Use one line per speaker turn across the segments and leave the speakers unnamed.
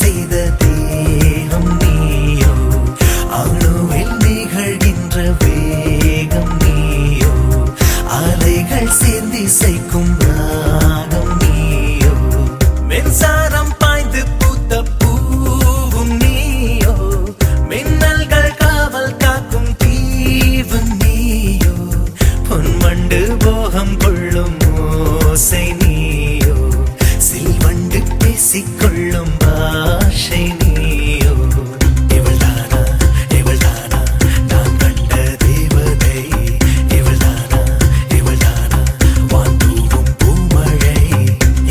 செய்த தேகம் நீயோ, அணுவில் நிகழ்கின்ற வேகம் நீயோ, அலைகள் சேர்ந்து இசைக்கும் ராகம் நீயோ, மின்சாரம் பாய்ந்து பூத்த பூவும் நீயோ, மின்னல்கள் காவல் காக்கும் தீவு நீயோ, பொன்வண்டு போகம் கொள்ளும் ஓசை நீயோ, சில்வண்டு பேசிக்கொள்ளும் பாஷை நீயோ. இவள்தானா இவள்தானா நான் கண்ட தேவதை, இவள்தானா இவள்தானா வான் தூவும் பூமழை,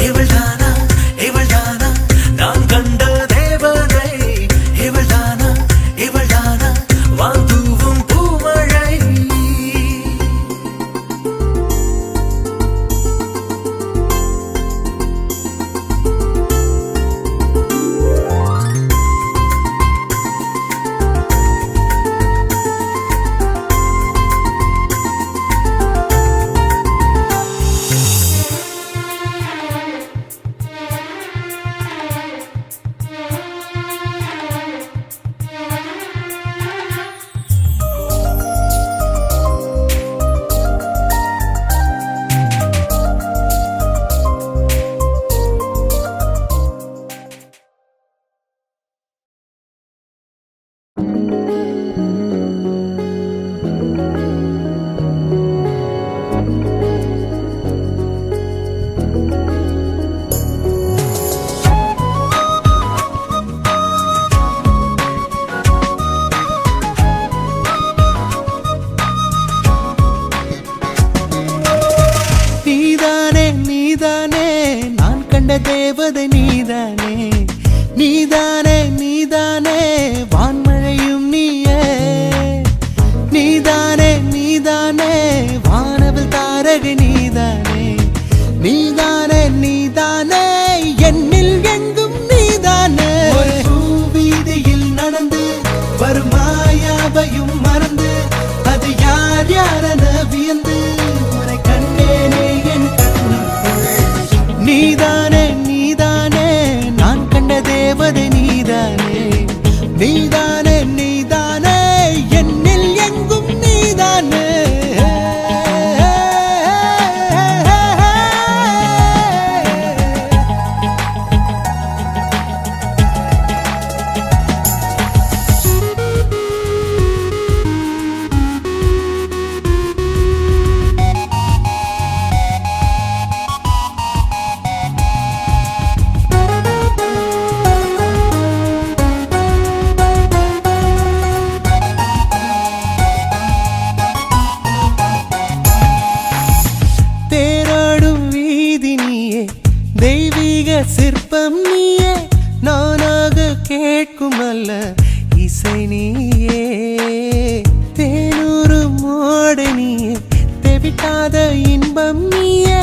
இவள்தானா இவள்தானா நான் கண்ட தேவதை, இவள்தானா இவள்தானா வான் தூவும் பூமழை.
நீதானே நீதானே நான் கண்ட தேவதை, நீதானே நீதானே நீதானே வான்மழையும் நீயே, நீதானே நீதானே வானவில் தாரகை, நீதானே நீதானே நீதானே என்னில் எங்கும் நீதானே. ஒரு பூவீதியில் நடந்து வரும் மாயாவையும் மறந்து, அது யார் யாரென வியந்து உன்னை கண்டேனே என் கண்ணுக்குள். நீதானே நீதானே நான் கண்ட தேவதை, நீதானே நீதானே நீதானே என்னில் எங்கும் நீதானே. தேராடும் வீதி நீயே, தெய்வீக சிற்பம் நீயே, நானாக கேட்கும் அல்ல இசை நீயே, தேனூறு மோடு நீயே, தெவிட்டாத இன்பம் நீயே,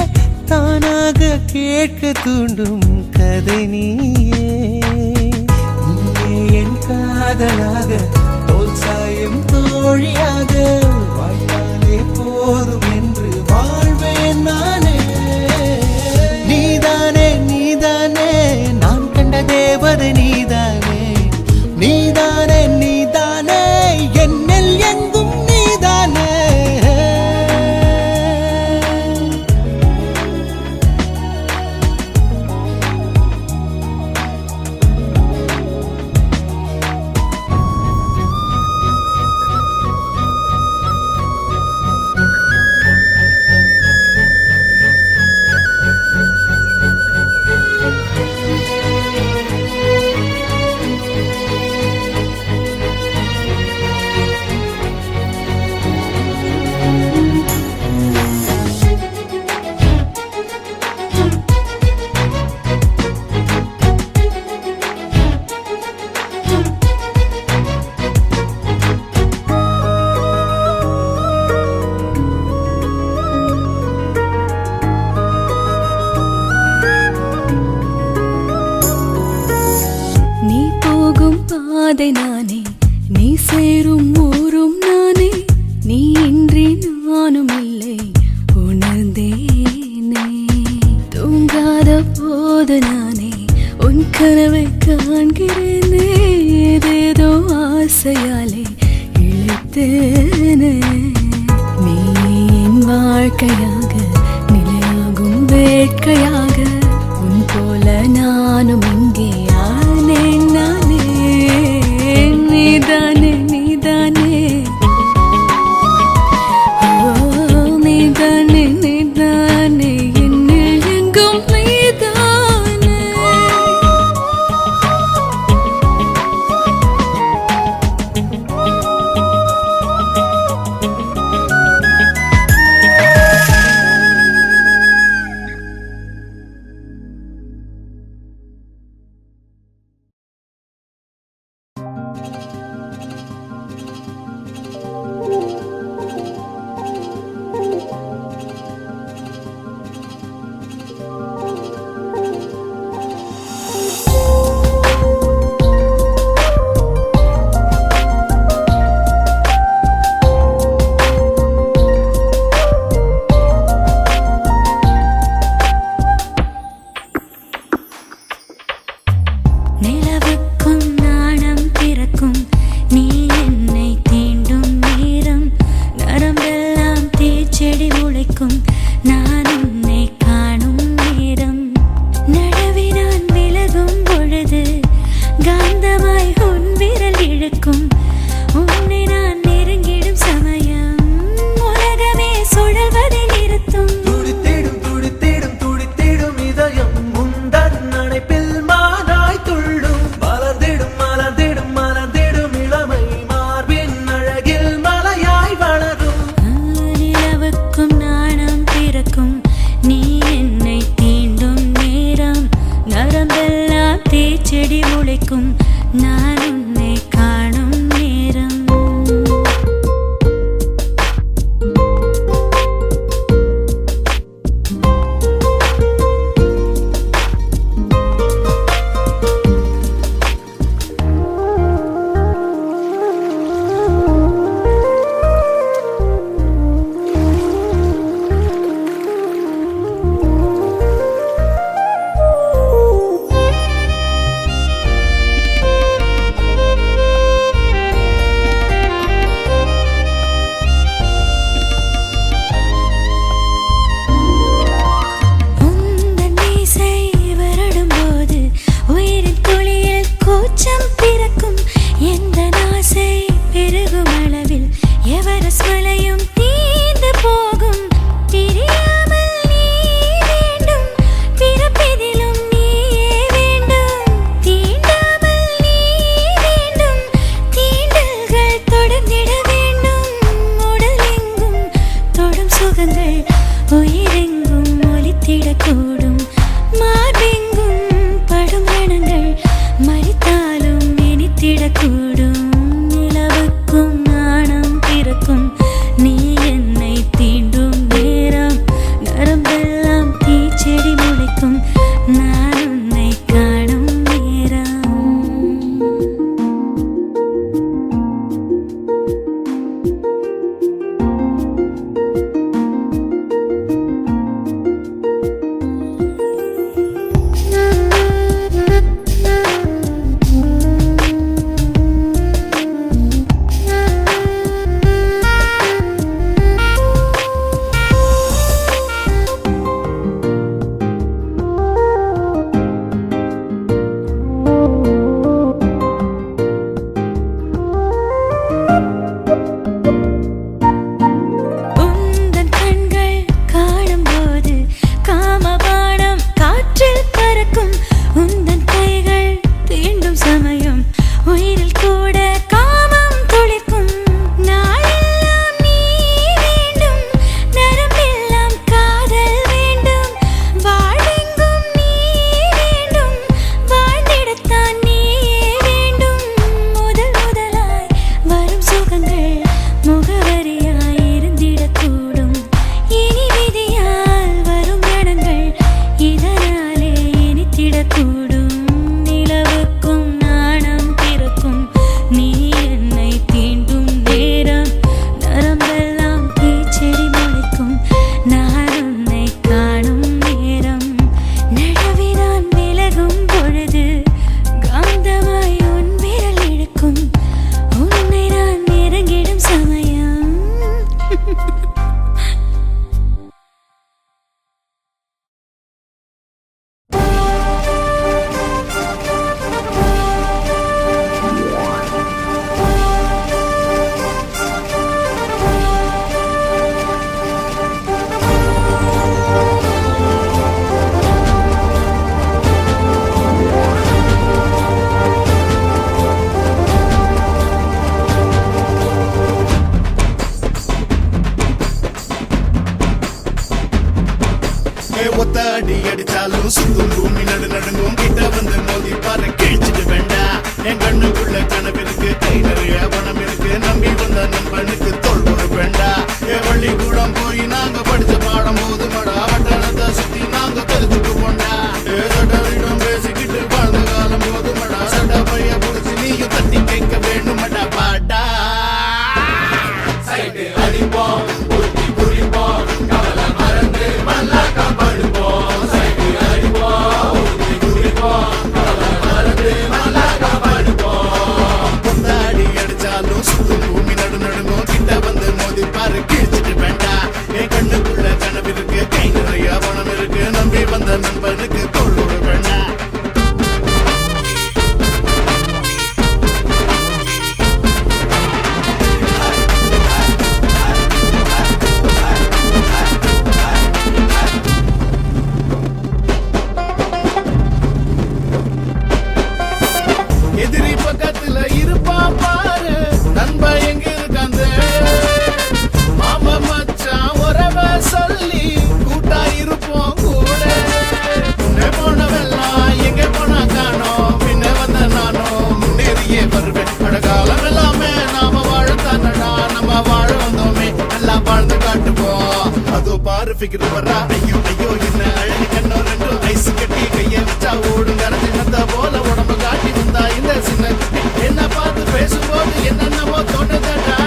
தானாக கேட்க தூண்டும் கதை நீயே. நீயே என் காதலாக, தோல் சாயும் தோழியாக, வாழ்ந்தாலே போதும் என்று வாழ்வேன் நானே. நீதானே நீதானே நான் கண்ட தேவதை, நீதானே நீதானே நீதானே என்னில் எங்கும் நீதானே.
பாதை நானே, நீ சேரும் ஊரும் நானே, நீ இன்றி நானும் இல்லை உணர்ந்தேனே. தூங்காத போது நானே உன் கனவை காண காண்கிறேனே ஏதேதோ ஆசையாலே இழைத்தேனே நீ என் வாழ்க்கையாக நிலையாகும் வேட்கையாக உன் போல நானும் இங்கே ஆனேன் நானே நீதானே நீதானே ஓ நீதானே நீதானே என்னில் எங்கும் நீதானே நிலவுக்கும் நாணம் பிறக்கும் நீ என்னை தீண்டும் நேரம் நரம்பெல்லாம் தீச்செடி முளைக்கும் நான் உன்னை காணும் நேரம் நடுவே நான் விலகும் பொழுது காந்தமாய் உன் விரல் இழுக்கும் உன்னை நான் நெருங்கிடும் சமயம் உலகமே சுழல்வதை நிறுத்தும்
துடித்திடும் துடித்திடும் துடித்திடும் இதயம் முந்தன் அணைப்பில் மானாய் துள்ளும் மலர்ந்திடும் மலர்ந்திடும் மலர்ந்திடும் இளமை மார்பின் அழகில் மலையாய் வளரும்
நிலவுக்கும் நாணம் பிறக்கும் நீ என்னை தீண்டும் நேரம் நரம்பெல்லாம் தீச்செடி முளைக்கும் நான் உன்னை காணும் நேரம்
என் கண்ணுக்குள்ள கனவிருக்கு கை நிறைய பணம் இருக்கு நம்பி வந்த நண்பனுக்கு தோல் கொடுப்பேண்டா என் பள்ளிக்கூடம் போய் நாங்க படிச்ச பாடம் போதுமடா வட்டணத்தை சுத்தி நாங்க தெரிஞ்சுக்கு போண்டா ஏதோடம் பேசிக்கிட்டு வாழ்ந்த காலம் போதுமடா சட்ட பைய புடிச்சு நீயும் தட்டி கேட்க வேணுமடா பாட்டா சைடு அடிப்போம் புத்தி குறிப்போம் கவலை மறந்து மல்லாக்கா படுப்போம் சைடு அடிப்போம் புத்தி குறிப்போம் கவலை மறந்து மல்லாக்கா படுப்போம் கொண்டாடி அடிச்சாலும் சுத்தும் பூமி நடுங்கும் கிட்ட வந்து மோதி பாரு கிழிச்சிட்டு வேண்டா என் கண்ணுக்குள்ள கனவு இருக்கு கை நிறைய பணம் இருக்கு நம்பி வந்த நண்பனுக்கு தோல் வேண்டா எதிரி பக்கத்துல இருப்பான் பாரு நண்ப எங்க இருக்காந்த மாமா மச்சான் உறவ சொல்லி கூட்டா இருப்போம் கூட முன்னே போனவெல்லாம் எங்க போனா காணோம் பின்ன வந்த நானும் முன்னேறியே வருவேன் அடகாலம் எல்லாமே நாம வாழத்தானடா நம்ம வாழ வந்தோமே நல்லா வாழ்ந்து காட்டுவோம் அதோ பாரு ஃபிகர் வர்றா ஐயோ ஐயோ என்ன அழகு கண்ணோ ரெண்டும் ஐஸ் கட்டி கைய வச்சா ஓடும் கரஞ்சினத்த போல உடம்பு காட்டி வந்தா இந்த சின்ன குட்டி என்ன பார்த்து பேசும்போது என்னென்னமோ தோணுதடா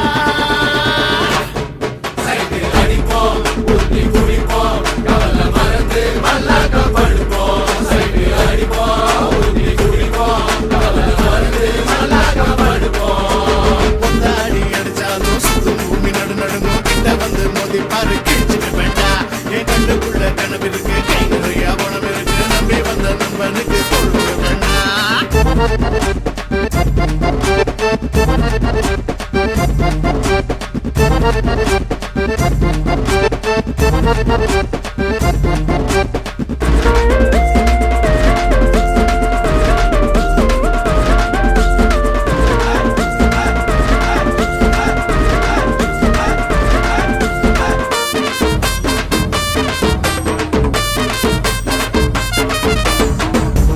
சைடு அடிப்போம் புத்தி குடிப்போம் கவலை மறந்து மல்லாக்க படுப்போம் சைடு அடிப்போம் புத்தி குடிப்போம் கவலை மறந்து மல்லாக்க படுப்போம் கொண்டாடி அடிச்சாலும் சுத்தும் பூமி நடுங்கும் கிட்ட வந்து மோதி பாரு கிழிச்சிட்டு வேண்டா என் கண்ணுக்குள்ள கனவு இருக்கு கை நிறைய பணம் இருக்கு நம்பி வந்த நண்பனுக்கு தோல் வேண்டா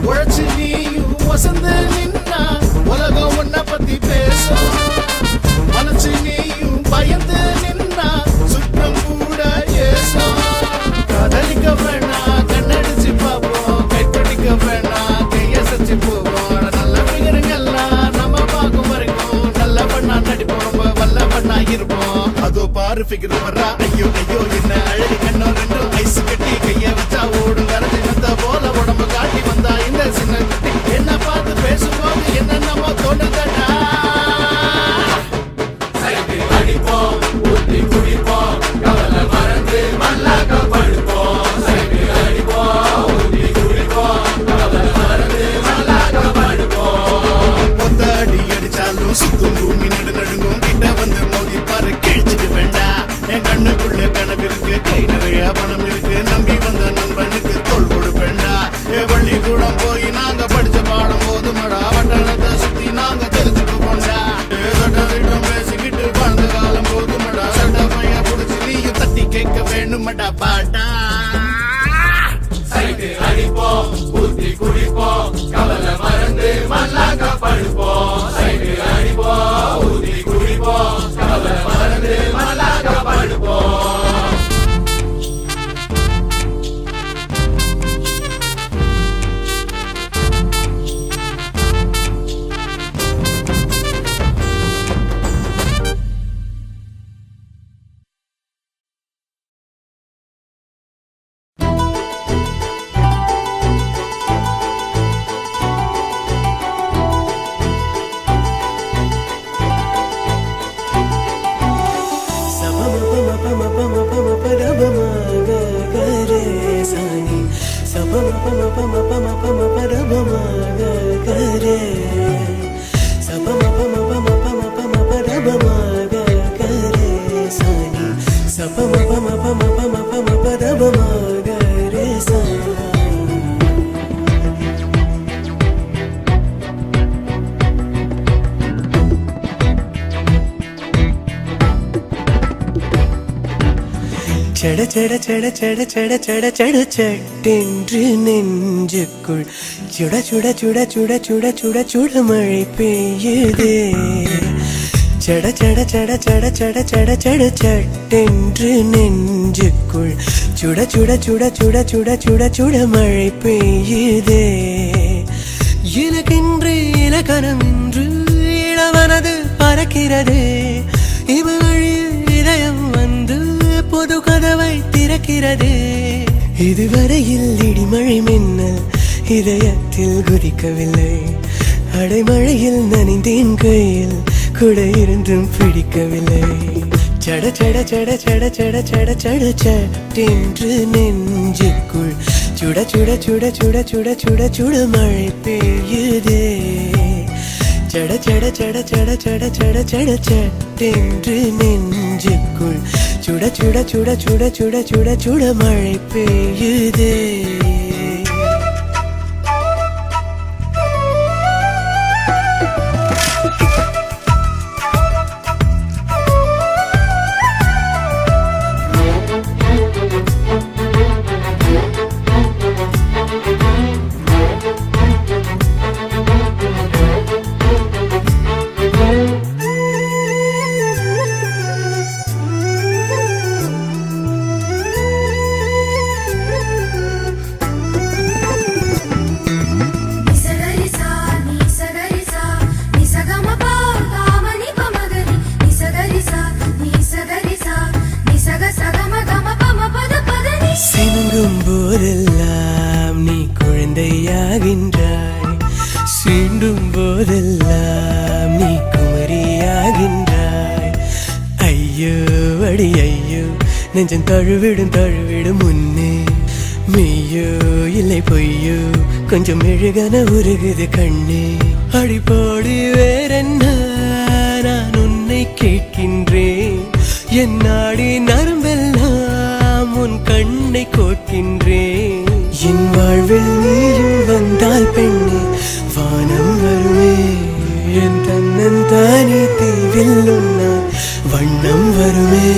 உழைச்சு நீயும் வசந்து நின்னா உலகம் உன்னை பத்தி பேசும் மனசு நீயும் பயந்து நின்னா சுற்றம் கூட ஏசும் காதலிக்க வேணா கண்ணடிச்சு பார்ப்போம் கைப்பிடிக்க வேணா கையசைச்சு போவோம் நல்ல பிகருங்கெல்லாம் நம்ம பார்க்கும் வரைக்கும் நல்ல பண்ணா நடிப்போம் ரொம்ப வல்ல பண்ணா இருப்போம் அதோ பாரு ஃபிகர் வர்றா ஐயோ ஐயோ என்ன அழகு கண்ணோ ரெண்டும் ஐஸ் கட்டி கைய வச்சா ஓடும் கரஞ்சினத்த போல உடம்பு காட்டி வந்தா இந்த சின்ன குட்டி என்ன பார்த்து பேசும்போது என்னென்னமோ தோணுதடா சைடு அடிப்போம் புத்தி குடிப்போம் கவலை மறந்து மல்லாக்க படுப்போம் சைடு அடிப்போம் புத்தி குடிப்போம் கவலை மறந்து மல்லாக்க படுப்போம் கொத்தாடி அடிச்சாலும் சுத்தும் பூமி நடுங்கும் கிட்ட வந்து மோதி பாரு கிழிச்சிட்டு வேண்டா என் கண்ணுக்குள்ள கனவு இருக்கு கை நிறைய பணம் இருக்கு நம்பி வந்த நண்பனுக்கு தோல் கொடுப்பேண்டா என் பள்ளிக்கூடம் போய் நாங்க படிச்ச பாடம் போதுமடா வட்டணத்தை சுத்தி நாங்க தெரிஞ்சுட்டு போண்டா ஏதோடம் பேசிக்கிட்டு வாழ்ந்த காலம் போதுமடா சட்ட பைய புடிச்சு நீயும் தட்டி கேட்க வேணுமடா பாட்டா சைடு அடிப்போம் புத்தி குடிப்போம் கவலை மறந்து மல்லாக்க படுப்போம் சைடு அடிப்போம் புத்தி குடிப்போம் கவலை மறந்து மல்லாக்க படுப்போம்
செட செட செட செட செட செட செட சட்டென்று நெஞ்சுக்குள் சுட சுட சுட சுட சுட சுட சுட மழை பெய்யுதே செட செட செட செட செட செட செட சட்டென்று நெஞ்சுக்குள் சுட சுட சுட சுட சுட சுட சுட மழை பெய்யுதே இலக்கென்று இலக்கணம் என்று இளவனது பறக்கிறது இவள் வழியில் இதயம் வந்து பொது கதவை திறக்கிறது இதுவரையில் இடிமழை மின்னல் இதயத்தில் குதிக்கவில்லை அடைமழையில் நனைந்தேன் கையில் கூட இருந்தும் பிடிக்கவில்லை சட சட சட சட சட சட சட சட்டென்று நெஞ்சுக்குள் சுட சுட சுட சுட சுட சுட சுட மழை பெய்யுதே சட சட சட சட சட சட சட சட்டென்று நெஞ்சுக்குள் சுட சுட சுட சுட சுட சுட சுட மழை பெய்யுதே சினுங்கும் போதெல்லாம் நீ குழந்தையாகின்றாய் சீண்டும் போதெல்லாம் நீ குமரியாகின்றாய் ஐயோ அடி ஐயோ நெஞ்சம் தழுவிடும் முன்னே மெய்யோ இல்லை பொய்யோ கொஞ்சம் மெழுகன உருகுது கண்ணே அடிப்போடி வேறென்ன நான் உன்னை கேட்கின்றேன் என் நாடி நரம்பெல்லாம் உன் கண்ணை கோட்கின்றேன் என் வாழ்வில் நீயும் வந்தால் பெண்ணே வானம் வருமே என் தன்னன் தானே தீவில் உன்னால் வண்ணம் வருமே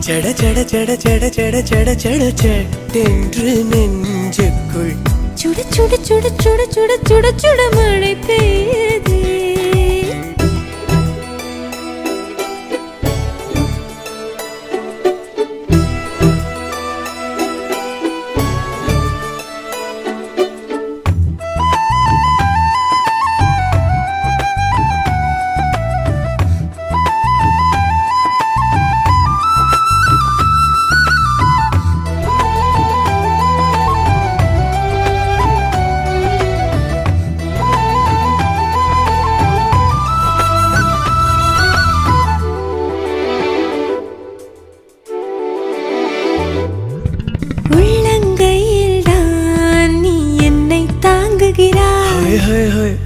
சட சட சட சட சட சட சட சட்டென்று நெஞ்சுக்குள்
சுட சுட சுட சுட சுட சுட சுட மழை பெய்யுதே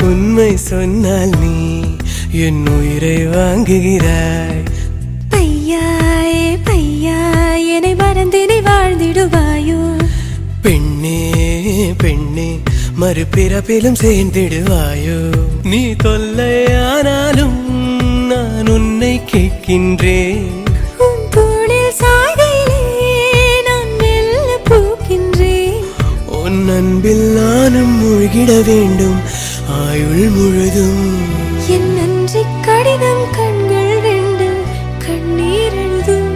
உண்மை சொன்னால் நீ என் உயிரை வாங்குகிறாய்
பையாயே பையா என்னை மறந்தினை வாழ்ந்திடுவாயோ
பெண்ணே பெண்ணே மறுபிறப்பிலும் சேர்ந்திடுவாயோ நீ தொல்லையானாலும் நான் உன்னை கேட்கின்றேன்
உன் தோளில் சாய்கையிலே நான் மெல்ல பூக்கின்றேன்
உன் அன்பில் நானும் மூழ்கிட வேண்டும் ஆயுள் முழுதும்
என் நன்றி கடிதம் கண்கள் ரெண்டு கண்ணீர் எழுதும்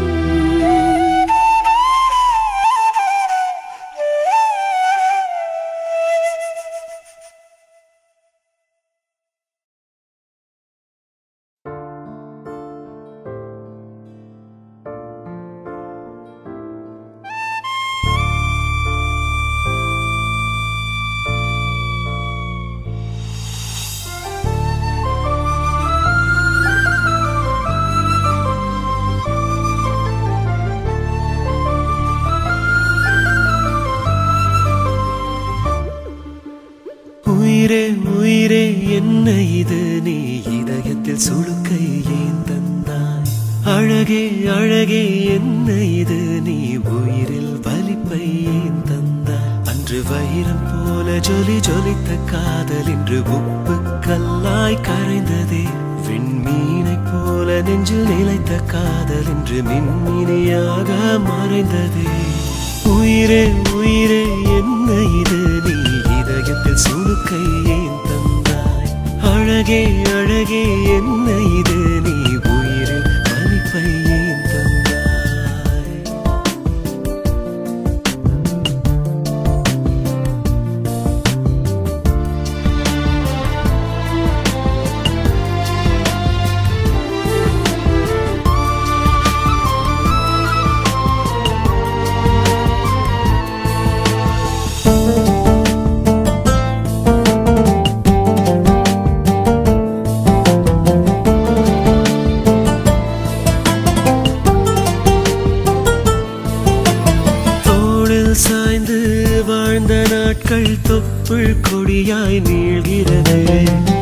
உயிரே உயிரே என்ன இது நீ இதயத்தில் சுழுக்கை ஏன் தந்தாய் அழகே அழகே என்ன இது நீ உயிரில் வலிப்பை ஏன் தந்தாய் அன்று வைரம் போல ஜொலி ஜொலித்த காதல் இன்று உப்பு கல்லாய் கரைந்ததே விண்மீனைப் போல நெஞ்சில் நிலைத்த காதல் என்று மின்மினியாக மறைந்ததே. உயிரே உயிரே என்ன இது, நீ இதயத்தில் சுடுக்கை ஏன் தந்தாய்? அழகே அழகே என்ன இது, நீ உயிரில் வலிப்பை ஏன் தந்தாய்? சாய்ந்து வாழ்ந்த நாட்கள் தொப்புள் கொடியாய் நீள்கிறது.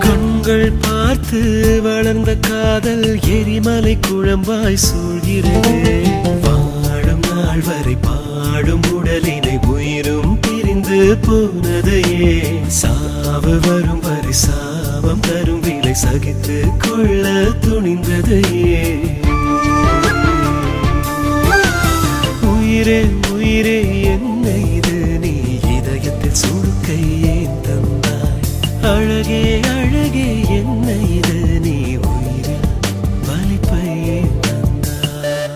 கண்கள் பார்த்து வளர்ந்த காதல் எரிமலை குழம்பாய் சூழ்கிறது. வாழும் நாள் வரை பாடும் உடலினை உயிரும் பிரிந்து போனது ஏன்? சாவு வரும் வரை சாபம் தரும் விலை சகித்து கொள்ள துணிந்தது ஏன்? உயிரே உயிரே என்ன இது, நீ இதயத்தில் சுடுக்கை ஏன் தந்தாய்? அழகே அழகே என்ன இது, நீ உயிரில் வலிப்பை ஏன் தந்தாய்?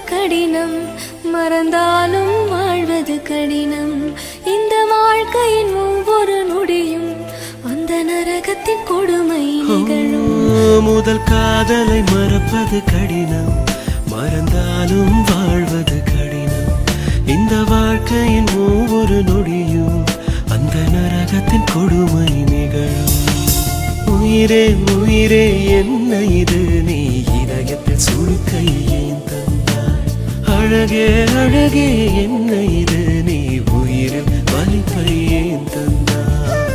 கடினம், மறந்தாலும் வாழ்வது கடினம். இந்த வாழ்க்கையின் ஒவ்வொரு நொடியும் அந்த நரகத்தின் கொடுமை நிகழும்.
முதல் காதலை மறப்பது கடினம், மறந்தாலும் வாழ்வது கடினம். இந்த வாழ்க்கையின் ஒவ்வொரு நொடியும் அந்த நரகத்தின் கொடுமை நிகழும். உயிரே உயிரே என்ன இது, நீ இதயத்தில் சுடுக்கை ஏன் தந்தாய்? அழகே அழகே என்ன இது, நீ உயிரில் வலிப்பை ஏன் தந்தாய்?